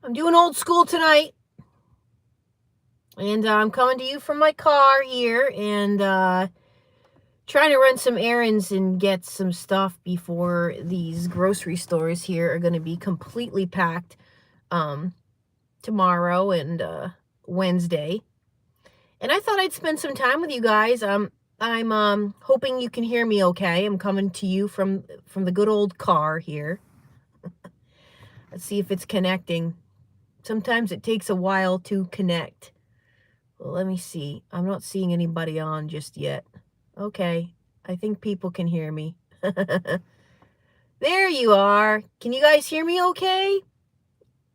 I'm doing old school tonight. And I'm coming to you from my car here and trying to run some errands and get some stuff before these grocery stores here are going to be completely packed tomorrow and Wednesday. And I thought I'd spend some time with you guys. I'm hoping you can hear me okay. I'm coming to you from the good old car here. Let's see if it's connecting. Sometimes it takes a while to connect. Well, let me see. I'm not seeing anybody on just yet. Okay. I think people can hear me. There you are. Can you guys hear me okay?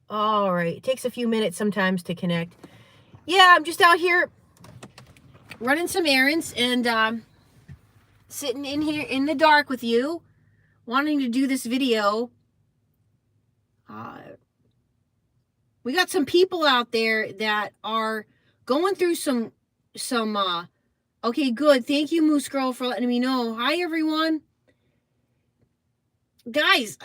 All right. It takes a few minutes sometimes to connect. Yeah, I'm just out here running some errands and sitting in here in the dark with you, wanting to do this video. We got some people out there that are going through some okay, good. Thank you, Moose Girl, for letting me know. Hi, everyone. Guys.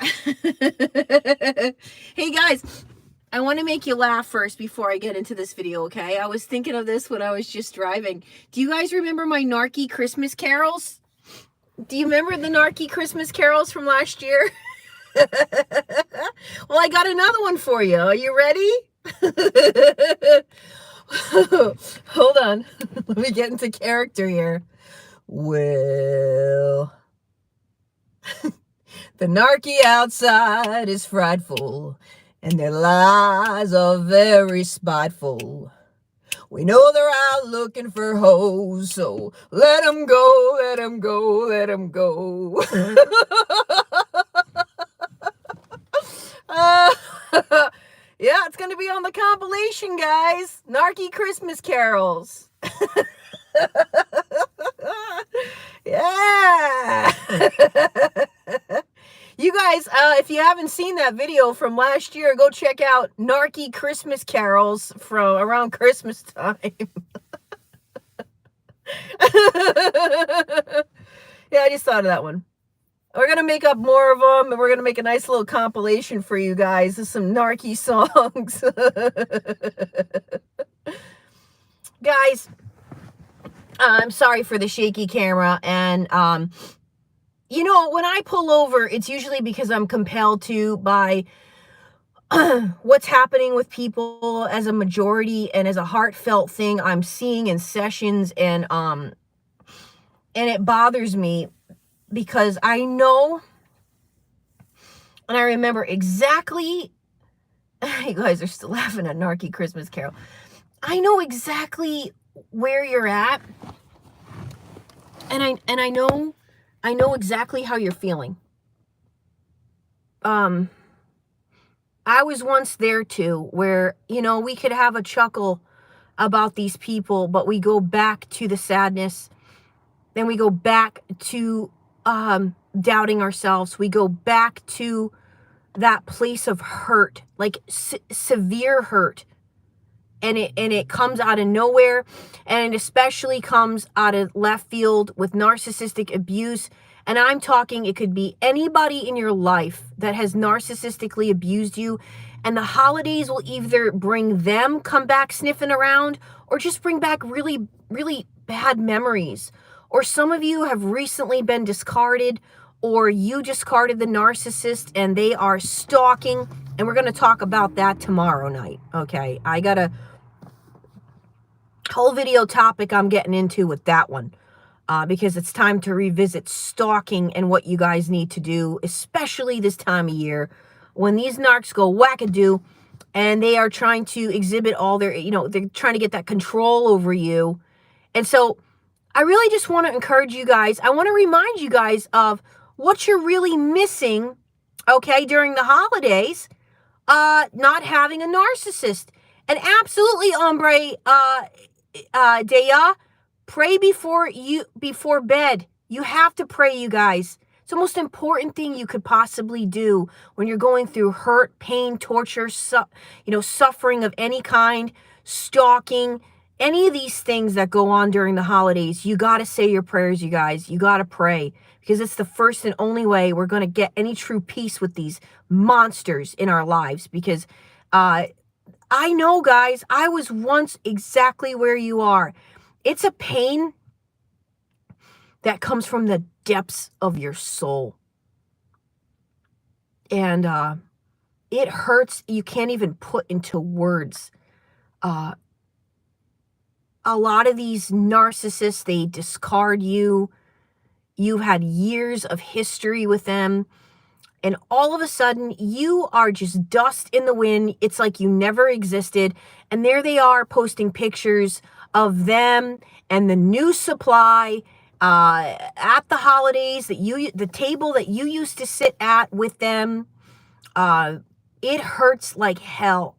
Hey, guys. I want to make you laugh first before I get into this video, okay? I was thinking of this when I was just driving. Do you guys remember my narky Christmas carols? Do you remember the narky Christmas carols from last year? Well, I got another one for you. Are you ready? Hold on. Let me get into character here. Well, the narky outside is frightful, and their lies are very spiteful. We know they're out looking for hoes, so let them go, let them go, let them go. Yeah, it's going to be on the compilation, guys. Narky Christmas carols. Yeah. You guys, if you haven't seen that video from last year, go check out Narky Christmas carols from around Christmas time. Yeah, I just thought of that one. We're going to make up more of them, and we're going to make a nice little compilation for you guys of some narky songs. Guys, I'm sorry for the shaky camera, and, you know, when I pull over, it's usually because I'm compelled to by what's happening with people as a majority and as a heartfelt thing I'm seeing in sessions, and it bothers me. Because I know, and I remember exactly, you guys are still laughing at Narky Christmas Carol. I know exactly where you're at, and I know exactly how you're feeling. I was once there too, where, you know, we could have a chuckle about these people, but we go back to the sadness, then we go back to doubting ourselves. We go back to that place of hurt, like severe hurt, and it comes out of nowhere, and it especially comes out of left field with narcissistic abuse. And I'm talking, it could be anybody in your life that has narcissistically abused you, and the holidays will either bring them come back sniffing around, or just bring back really, really bad memories. Or some of you have recently been discarded, or you discarded the narcissist and they are stalking. And we're going to talk about that tomorrow night. Okay. I got a whole video topic I'm getting into with that one, because it's time to revisit stalking and what you guys need to do, especially this time of year when these narcs go wackadoo and they are trying to exhibit all their, you know, they're trying to get that control over you. And so I really just want to encourage you guys. I want to remind you guys of what you're really missing, okay, during the holidays, not having a narcissist. And absolutely, hombre, Dea, pray before bed. You have to pray, you guys. It's the most important thing you could possibly do when you're going through hurt, pain, torture, suffering of any kind, stalking, any of these things that go on during the holidays. You got to say your prayers, you guys. You got to pray, because it's the first and only way we're going to get any true peace with these monsters in our lives. Because I know, guys, I was once exactly where you are. It's a pain that comes from the depths of your soul. And it hurts. You can't even put into words. A lot of these narcissists, they discard you. You've had years of history with them. And all of a sudden, you are just dust in the wind. It's like you never existed. And there they are posting pictures of them and the new supply at the holidays, the table that you used to sit at with them. It hurts like hell.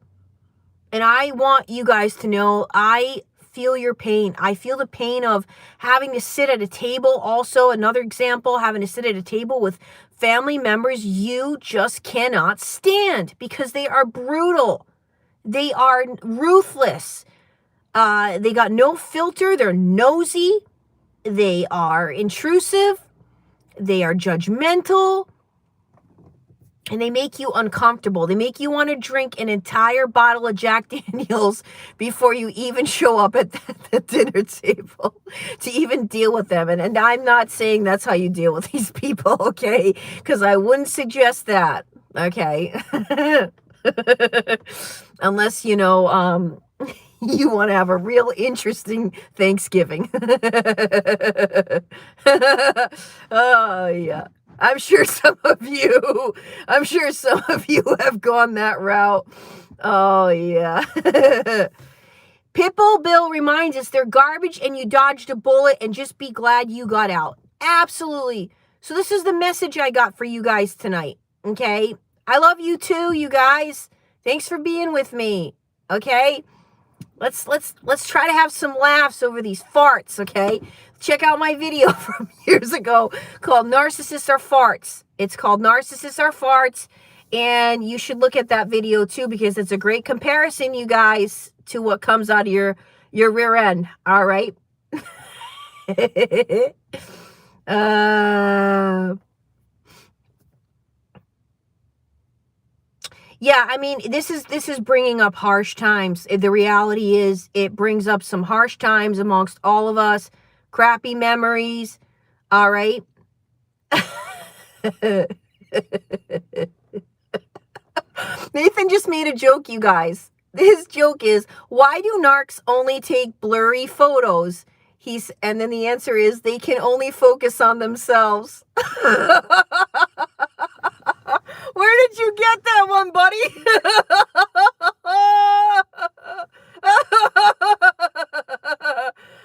And I want you guys to know, I feel your pain. I feel the pain of having to sit at a table. Also, another example, having to sit at a table with family members you just cannot stand because they are brutal. They are ruthless. They got no filter. They're nosy. They are intrusive. They are judgmental. And they make you uncomfortable. They make you want to drink an entire bottle of Jack Daniels before you even show up at the dinner table to even deal with them. And I'm not saying that's how you deal with these people, okay? Because I wouldn't suggest that, okay? Unless, you know, you want to have a real interesting Thanksgiving. Oh, yeah. I'm sure some of you have gone that route. Oh, yeah. Pitbull Bill reminds us they're garbage and you dodged a bullet and just be glad you got out. Absolutely. So this is the message I got for you guys tonight, okay? I love you too, you guys. Thanks for being with me, okay? Let's try to have some laughs over these farts, okay? Check out my video from years ago called Narcissists Are Farts. It's called Narcissists Are Farts, and you should look at that video too because it's a great comparison, you guys, to what comes out of your rear end, all right? Yeah, I mean, this is bringing up harsh times. The reality is it brings up some harsh times amongst all of us, crappy memories, all right? Nathan just made a joke, you guys. His joke is, why do narcs only take blurry photos? And then the answer is, they can only focus on themselves. Where did you get that one, buddy?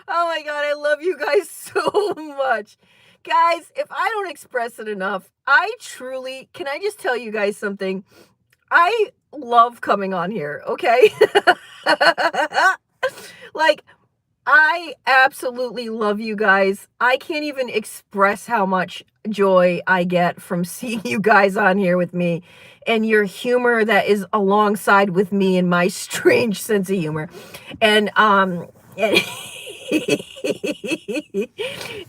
Oh my God, I love you guys so much. Guys, if I don't express it enough, can I just tell you guys something? I love coming on here, okay? Like, I absolutely love you guys. I can't even express how much joy I get from seeing you guys on here with me and your humor that is alongside with me and my strange sense of humor. And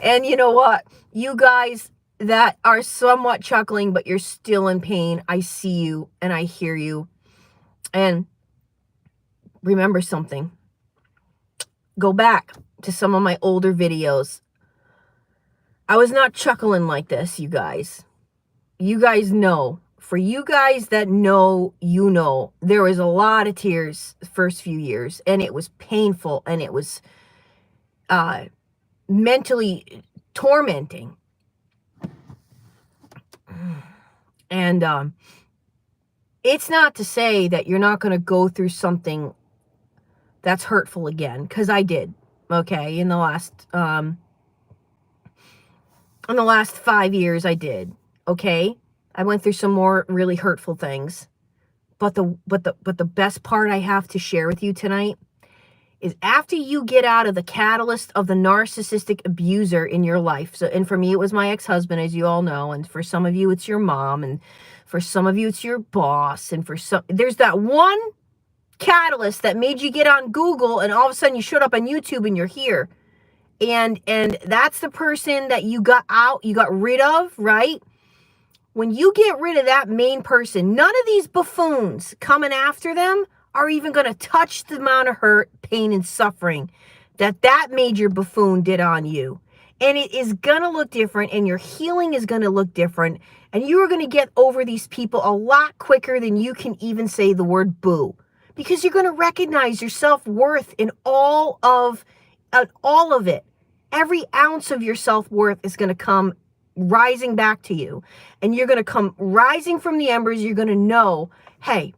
and you know what? You guys that are somewhat chuckling, but you're still in pain, I see you and I hear you. And remember something. Go back to some of my older videos. I was not chuckling like this, you guys. You guys know. For you guys that know, you know, there was a lot of tears the first few years, and it was painful, and it was mentally tormenting. And it's not to say that you're not going to go through something that's hurtful again, because I did, okay, in the last 5 years I did, okay? I went through some more really hurtful things. But the best part I have to share with you tonight is after you get out of the catalyst of the narcissistic abuser in your life. So, and for me, it was my ex-husband, as you all know, and for some of you, it's your mom, and for some of you, it's your boss, and for some, there's that one catalyst that made you get on Google and all of a sudden you showed up on YouTube and you're here. And that's the person that you got rid of, right? When you get rid of that main person, none of these buffoons coming after them are even going to touch the amount of hurt, pain, and suffering that major buffoon did on you. And it is going to look different, and your healing is going to look different, and you are going to get over these people a lot quicker than you can even say the word boo, because you're going to recognize your self-worth in all of it. Every ounce of your self-worth is going to come rising back to you, and you're going to come rising from the embers. You're going to know, hey,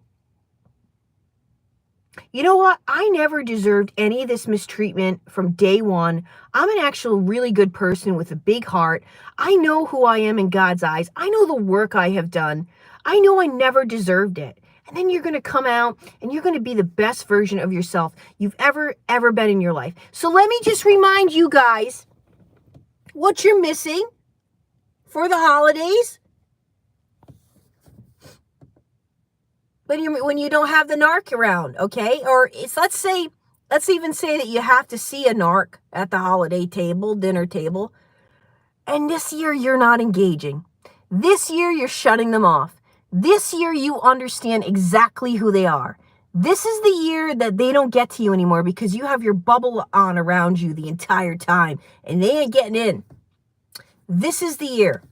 you know what? I never deserved any of this mistreatment from day one. I'm an actual really good person with a big heart. I know who I am in God's eyes. I know the work I have done. I know I never deserved it. And then you're going to come out and you're going to be the best version of yourself you've ever been in your life. So let me just remind you guys what you're missing for the holidays. When you don't have the narc around, okay? Or let's even say that you have to see a narc at the holiday table, dinner table, and this year you're not engaging. This year you're shutting them off. This year you understand exactly who they are. This is the year that they don't get to you anymore because you have your bubble on around you the entire time, and they ain't getting in. This is the year.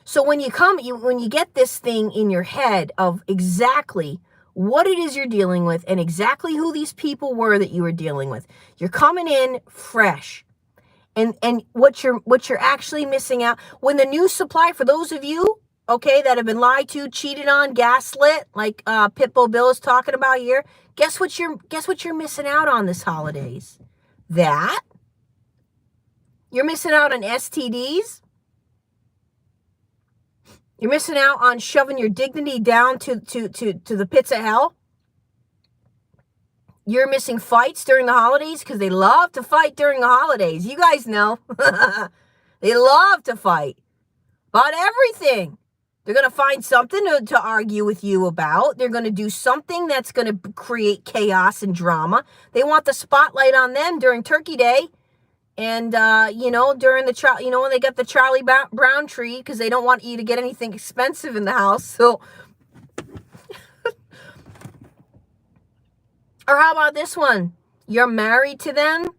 So when you get this thing in your head of exactly what it is you're dealing with and exactly who these people were that you were dealing with, you're coming in fresh. And what you're actually missing out, when the new supply, for those of you, okay, that have been lied to, cheated on, gaslit, like Pitbull Bill is talking about here, guess what you're missing out on this holidays? That you're missing out on STDs. You're missing out on shoving your dignity down to the pits of hell. You're missing fights during the holidays because they love to fight during the holidays. You guys know. They love to fight about everything. They're going to find something to argue with you about. They're going to do something that's going to create chaos and drama. They want the spotlight on them during Turkey Day. And, during when they get the Charlie Brown tree, because they don't want you to get anything expensive in the house. So, or how about this one? You're married to them.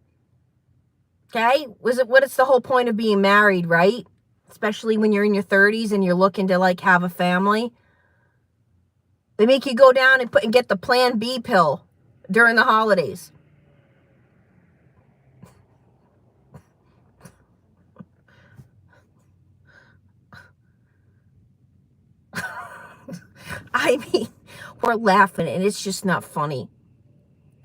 Okay. What is the whole point of being married, right? Especially when you're in your 30s and you're looking to like have a family. They make you go down and get the Plan B pill during the holidays. I mean, we're laughing and it's just not funny.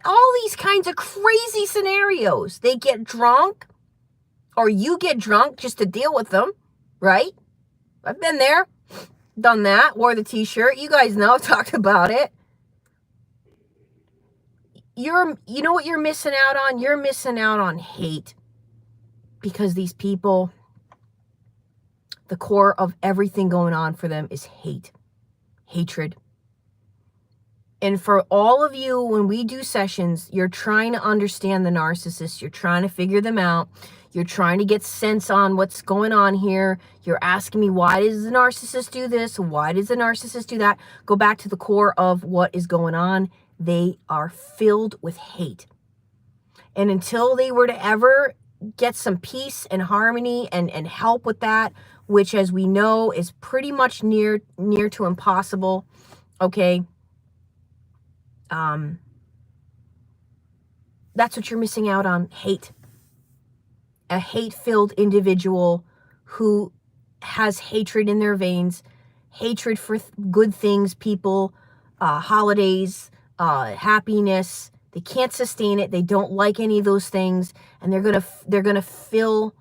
All these kinds of crazy scenarios. They get drunk, or you get drunk just to deal with them, right? I've been there, done that, wore the t-shirt. You guys know, talked about it. You know what you're missing out on? You're missing out on hate. Because these people, the core of everything going on for them is hate. Hatred. And for all of you, when we do sessions, you're trying to understand the narcissist. You're trying to figure them out. You're trying to get sense on what's going on here. You're asking me, why does the narcissist do this? Why does the narcissist do that? Go back to the core of what is going on. They are filled with hate. And until they were to ever get some peace and harmony and help with that, which, as we know, is pretty much near to impossible, okay? That's what you're missing out on, hate. A hate-filled individual who has hatred in their veins, hatred for good things, people, holidays, happiness. They can't sustain it. They don't like any of those things, and they're gonna fill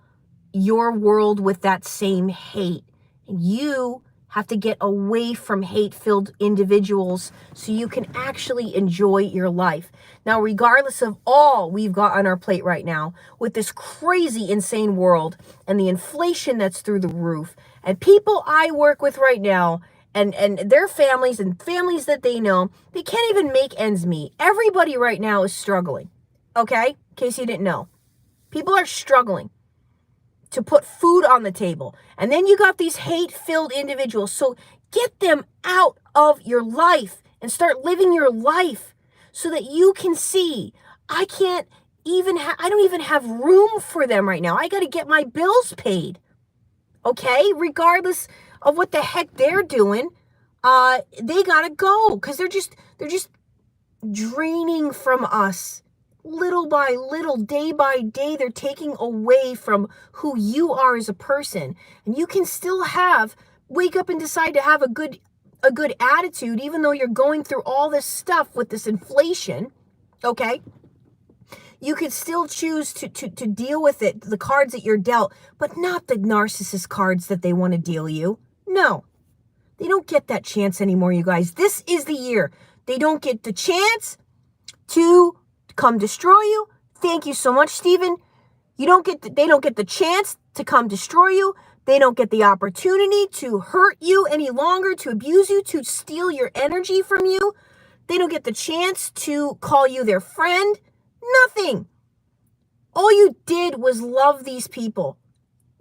your world with that same hate. And you have to get away from hate-filled individuals so you can actually enjoy your life. Now, regardless of all we've got on our plate right now, with this crazy, insane world and the inflation that's through the roof, and people I work with right now, and their families and families that they know, they can't even make ends meet. Everybody right now is struggling, okay? In case you didn't know. People are struggling. to put food on the table. And then you got these hate-filled individuals. So get them out of your life and start living your life so that you can see, I don't even have room for them right now. I got to get my bills paid. Okay? Regardless of what the heck they're doing, they got to go because they're just draining from us. Little by little, day by day, they're taking away from who you are as a person. And you can still wake up and decide to have a good attitude, even though you're going through all this stuff with this inflation, okay? You could still choose to deal with it, the cards that you're dealt, but not the narcissist cards that they want to deal you. No, they don't get that chance anymore, you guys. This is the year. They don't get the chance to come destroy you. Thank you so much, Stephen. They don't get the chance to come destroy you. They don't get the opportunity to hurt you any longer, to abuse you, to steal your energy from you. They don't get the chance to call you their friend. Nothing. All you did was love these people.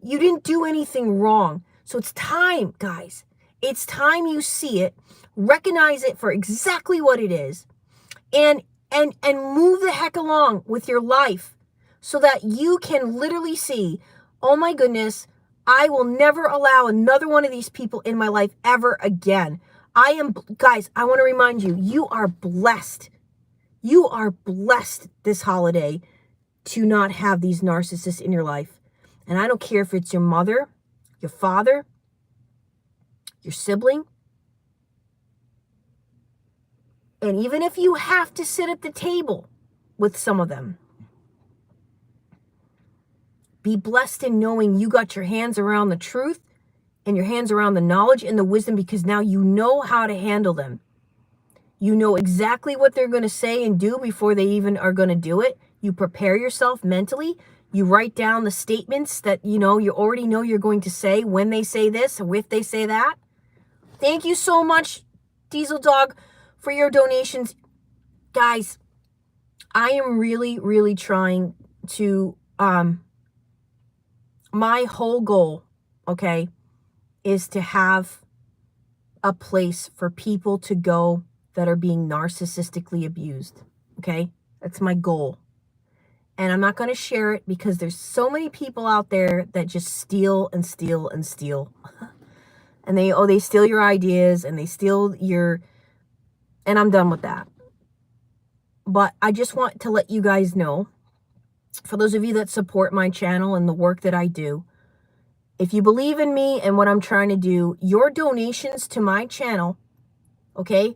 You didn't do anything wrong. So it's time, guys. It's time you see it, recognize it for exactly what it is, and move the heck along with your life so that you can literally see, oh my goodness, I will never allow another one of these people in my life ever again. Guys, I want to remind you, you are blessed. You are blessed this holiday to not have these narcissists in your life. And I don't care if it's your mother, your father, your sibling. And even if you have to sit at the table with some of them, be blessed in knowing you got your hands around the truth and your hands around the knowledge and the wisdom, because now you know how to handle them. You know exactly what they're going to say and do before they even are going to do it. You prepare yourself mentally. You write down the statements that you already know you're going to say when they say this or if they say that. Thank you so much, Diesel Dog, for your donations. Guys, I am really, really trying to, my whole goal, okay, is to have a place for people to go that are being narcissistically abused, okay? That's my goal. And I'm not going to share it because there's so many people out there that just steal and steal and steal. And they steal your ideas and they steal your, and I'm done with that. But I just want to let you guys know, for those of you that support my channel and the work that I do, if you believe in me and what I'm trying to do, your donations to my channel, okay,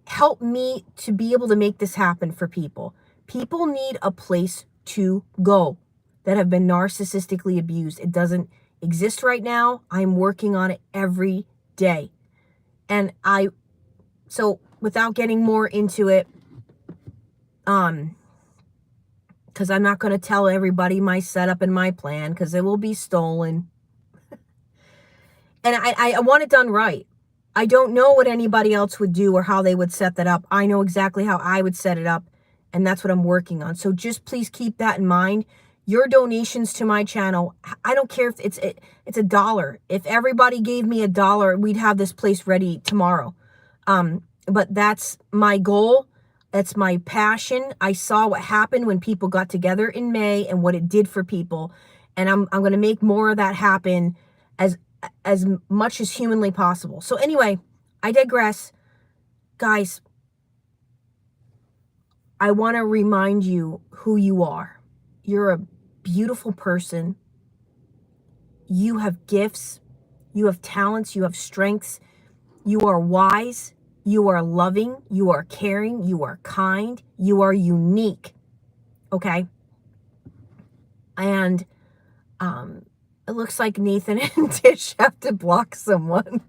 help me to be able to make this happen for people. People need a place to go that have been narcissistically abused. It doesn't exist right now. I'm working on it every day. And so without getting more into it, because I'm not going to tell everybody my setup and my plan because it will be stolen. And I want it done right. I don't know what anybody else would do or how they would set that up. I know exactly how I would set it up, and that's what I'm working on. So just please keep that in mind. Your donations to my channel, I don't care if it's $1. If everybody gave me $1, we'd have this place ready tomorrow. But that's my goal. That's my passion. I saw what happened when people got together in May and what it did for people. And I'm going to make more of that happen as much as humanly possible. So anyway, I digress. Guys, I want to remind you who you are. You're a beautiful person. You have gifts. You have talents. You have strengths. You are wise. You are loving. You are caring. You are kind. You are unique. Okay? And it looks like Nathan and Tish have to block someone.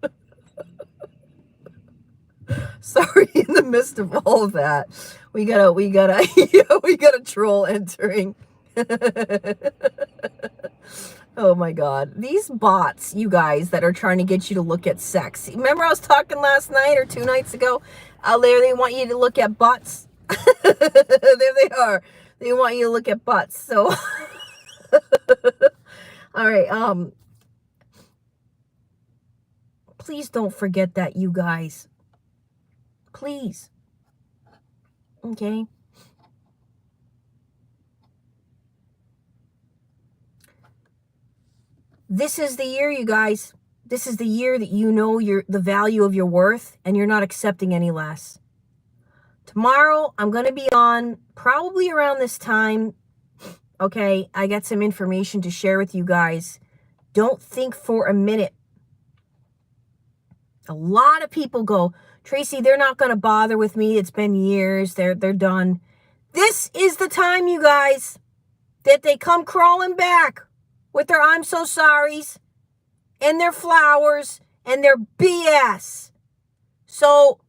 Sorry, in the midst of all of that, we got a troll entering. Oh my God. These bots, you guys, that are trying to get you to look at sex. Remember I was talking last night or 2 nights ago? They want you to look at butts. There they are. They want you to look at butts. So All right. Please don't forget that, you guys. Please. Okay. This is the year, you guys. This is the year that you know the value of your worth and you're not accepting any less. Tomorrow, I'm going to be on probably around this time. Okay, I got some information to share with you guys. Don't think for a minute. A lot of people go, Tracy, they're not going to bother with me. It's been years. They're done. This is the time, you guys, that they come crawling back with their I'm so sorries and their flowers and their BS. So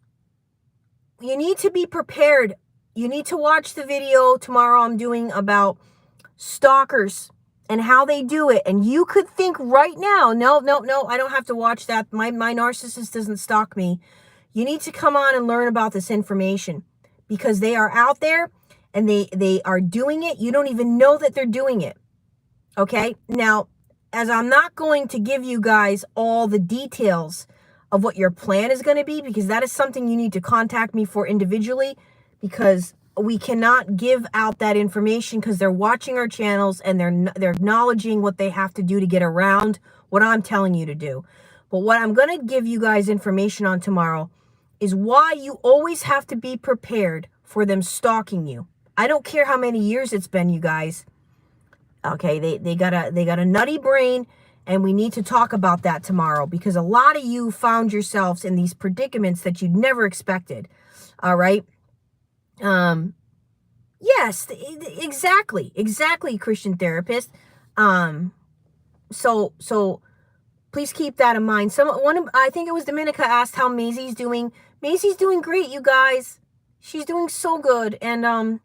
you need to be prepared. You need to watch the video tomorrow I'm doing about stalkers and how they do it. And you could think right now, no, I don't have to watch that. My narcissist doesn't stalk me. You need to come on and learn about this information because they are out there and they are doing it. You don't even know that they're doing it. Okay? Now, as I'm not going to give you guys all the details of what your plan is going to be, because that is something you need to contact me for individually, because we cannot give out that information because they're watching our channels and they're acknowledging what they have to do to get around what I'm telling you to do. But what I'm going to give you guys information on tomorrow is why you always have to be prepared for them stalking you. I don't care how many years it's been, you guys. Okay, they got a nutty brain, and we need to talk about that tomorrow because a lot of you found yourselves in these predicaments that you'd never expected. All right. Yes, exactly, Christian therapist. So please keep that in mind. I think it was Dominica asked how Maisie's doing. Maisie's doing great, you guys. She's doing so good. And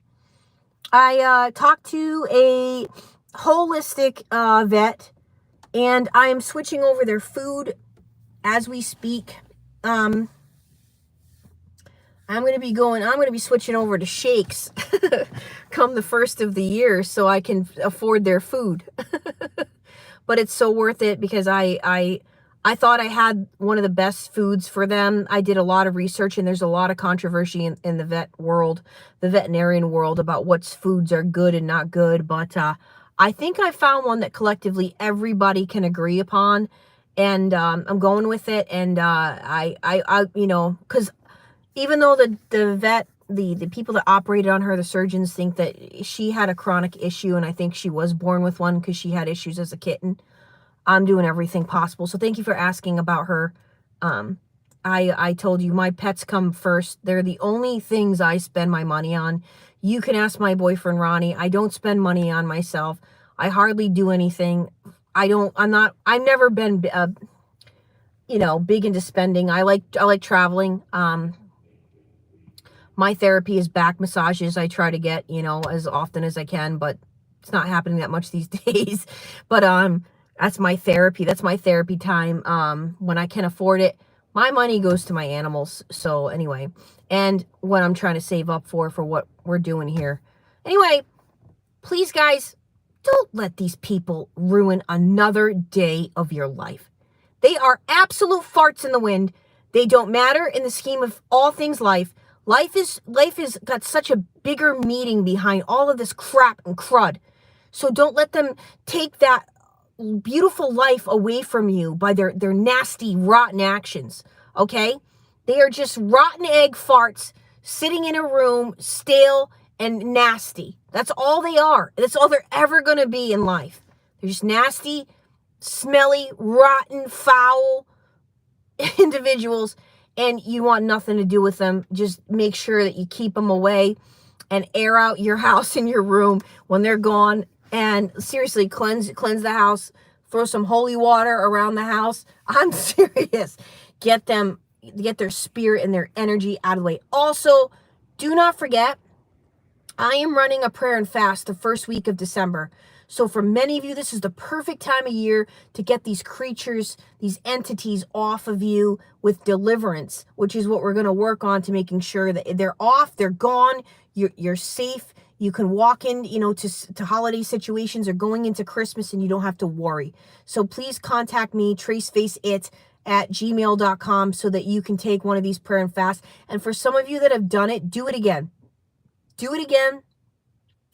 I talked to a holistic vet, and I am switching over their food as we speak. I'm going to be switching over to shakes come the first of the year so I can afford their food. But it's so worth it because I thought I had one of the best foods for them. I did a lot of research, and there's a lot of controversy in the vet world, the veterinarian world, about what foods are good and not good. But I think I found one that collectively everybody can agree upon, and I'm going with it. And I because even though the vet, the people that operated on her, the surgeons, think that she had a chronic issue, and I think she was born with one because she had issues as a kitten. I'm doing everything possible. So thank you for asking about her. I told you my pets come first. They're the only things I spend my money on. You can ask my boyfriend, Ronnie. I don't spend money on myself. I hardly do anything. I've never been, big into spending. I like traveling. My therapy is back massages. I try to get, as often as I can, but it's not happening that much these days. But, that's my therapy. That's my therapy time. When I can afford it, my money goes to my animals. So anyway, and what I'm trying to save up for what we're doing here. Anyway, please, guys, don't let these people ruin another day of your life. They are absolute farts in the wind. They don't matter in the scheme of all things life. Life is got such a bigger meaning behind all of this crap and crud. So don't let them take that beautiful life away from you by their nasty, rotten actions. Okay? They are just rotten egg farts sitting in a room, stale and nasty. That's all they are. That's all they're ever going to be in life. They're just nasty, smelly, rotten, foul individuals, and you want nothing to do with them. Just make sure that you keep them away and air out your house and your room when they're gone. And seriously, cleanse the house. Throw some holy water around the house. I'm serious. Get their spirit and their energy out of the way. Also, do not forget, I am running a prayer and fast the first week of December. So for many of you, this is the perfect time of year to get these creatures, these entities off of you with deliverance, which is what we're going to work on, to making sure that they're off, they're gone, you're safe, You can walk in, to holiday situations or going into Christmas, and you don't have to worry. So please contact me, tracefaceit@gmail.com, so that you can take one of these prayer and fast. And for some of you that have done it, do it again. Do it again,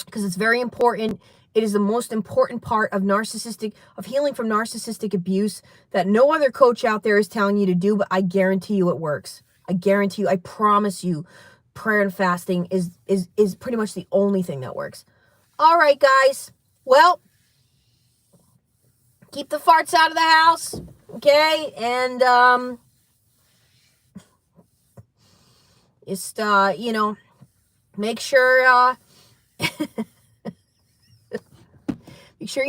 because it's very important. It is the most important part of healing from narcissistic abuse that no other coach out there is telling you to do, but I guarantee you it works. I guarantee you, I promise you, prayer and fasting is pretty much the only thing that works. All right, guys. Well, keep the farts out of the house, okay? And just make sure make sure